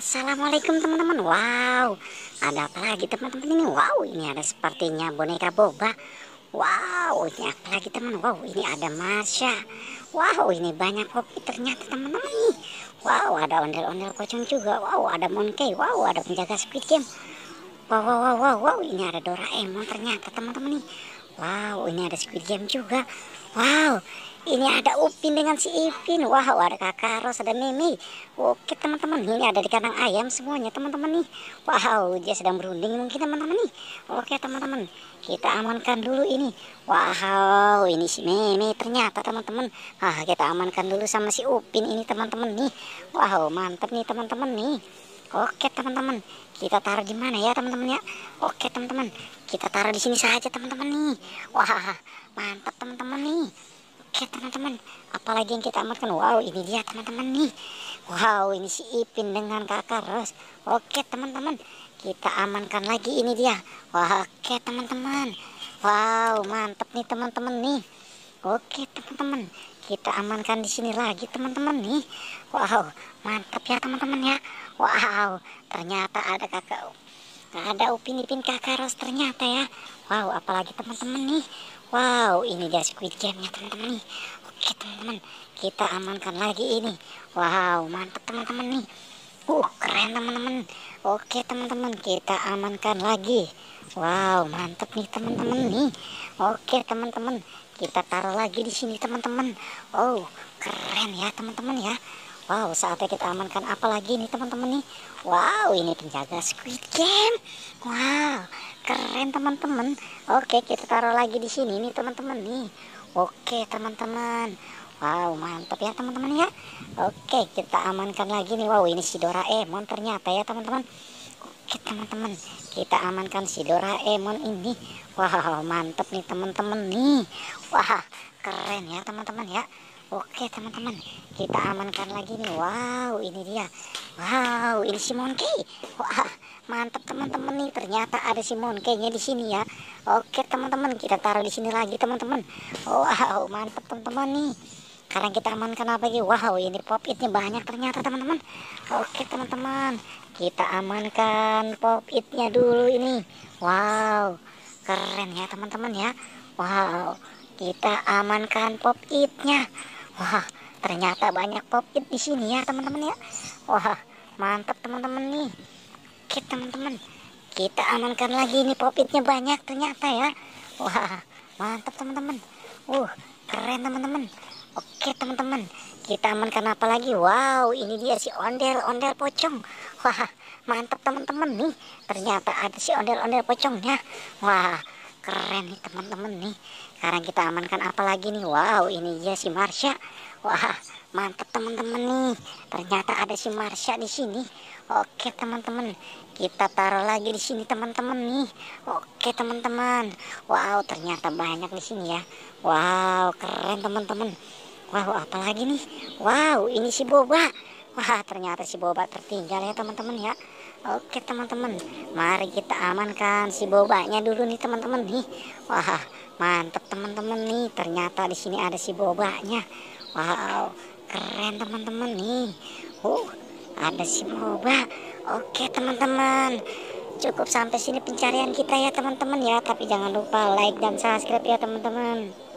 Assalamualaikum teman-teman. Wow, ada apa lagi teman-teman ini? Wow, ini ada sepertinya boneka boba. Wow, ini apa lagi teman? Wow, ini ada Marsha. Wow, ini banyak kopi ternyata teman-teman nih. Wow, ada ondel-ondel pocong juga. Wow, ada Monkey. Wow, ada penjaga Squid Game. Wow, wow, wow, wow, wow, ini ada Doraemon ternyata teman-teman nih. Wow, ini ada Squid Game juga. Wow, ini ada Upin dengan si Ipin. Wow, ada Kakak Ros, ada Mimi. Oke teman-teman, ini ada di kandang ayam semuanya teman-teman nih. Wow, dia sedang berunding mungkin teman-teman nih. Oke teman-teman, kita amankan dulu ini. Wow, ini si Mimi ternyata teman-teman. Kita amankan dulu sama si Upin ini teman-teman nih. Wow, mantap nih teman-teman nih. Oke teman-teman, kita taruh di mana ya teman-teman ya? Oke teman-teman, kita taruh di sini saja teman-teman nih. Wah, mantap teman-teman nih. Oke teman-teman, apalagi yang kita amankan? Wow, ini dia teman-teman nih. Wow, ini si Ipin dengan Kakak Ros. Oke teman-teman, kita amankan lagi ini dia. Wah, oke teman-teman. Wow, mantap nih teman-teman nih. Oke teman-teman, kita amankan di sini lagi teman-teman nih. Wow, mantap ya teman-teman ya. Wow, ternyata ada Upin Ipin Kakak Ros ternyata ya. Wow, apalagi teman-teman nih. Wow, ini dia Squid Game-nya teman-teman nih. Oke teman-teman, kita amankan lagi ini. Wow, mantap teman-teman nih. Keren teman-teman. Oke teman-teman, kita amankan lagi. Wow, mantap nih teman-teman nih. Oke teman-teman, kita taruh lagi di sini teman-teman. Oh, keren ya teman-teman ya. Wow, saatnya kita amankan apa lagi nih teman-teman nih. Wow, ini penjaga Squid Game. Wow, keren teman-teman. Oke, kita taruh lagi di sini nih teman-teman nih. Oke teman-teman. Wow, mantap ya teman-teman ya. Oke, kita amankan lagi nih. Wow, ini si Doraemon ternyata ya teman-teman. Oke teman-teman, kita amankan si Doraemon ini. Wow, mantap nih teman-teman nih. Wah, keren ya teman-teman ya. Oke teman-teman, kita amankan lagi nih. Wow, ini dia. Wow, ini si Monkey. Wah, mantap teman-teman nih. Ternyata ada si Monkey-nya di sini ya. Oke teman-teman, kita taruh di sini lagi teman-teman. Wow, mantap teman-teman nih. Sekarang kita amankan apa lagi? Wow, ini pop-itnya banyak ternyata teman-teman. Oke teman-teman, kita amankan pop-itnya dulu ini. Wow, keren ya teman-teman ya. Wow, kita amankan pop-itnya. Wah, ternyata banyak pop-it di sini ya teman-teman ya. Wah, mantap teman-teman nih. Oke teman-teman, kita amankan lagi nih, pop-itnya banyak ternyata ya. Wah, mantap teman-teman. Keren teman-teman. Oke teman-teman, kita amankan apa lagi? Wow, ini dia si ondel-ondel pocong. Wah, mantap teman-teman nih. Ternyata ada si ondel-ondel pocongnya. Wah, keren nih teman-teman nih. Sekarang kita amankan apa lagi nih? Wow, ini dia si Marsha. Wah, mantap teman-teman nih. Ternyata ada si Marsha di sini. Oke teman-teman, kita taruh lagi di sini teman-teman nih. Oke teman-teman. Wow, ternyata banyak di sini ya. Wow, keren teman-teman. Wow, apalagi nih? Wow, ini si Boba. Wah, ternyata si Boba tertinggal ya teman-teman ya. Oke teman-teman, mari kita amankan si Bobanya dulu nih teman-teman nih. Wah, mantap teman-teman nih. Ternyata di sini ada si Bobanya. Wow, keren teman-teman nih. Ada si Boba. Oke teman-teman, cukup sampai sini pencarian kita ya teman-teman ya. Tapi jangan lupa like dan subscribe ya teman-teman.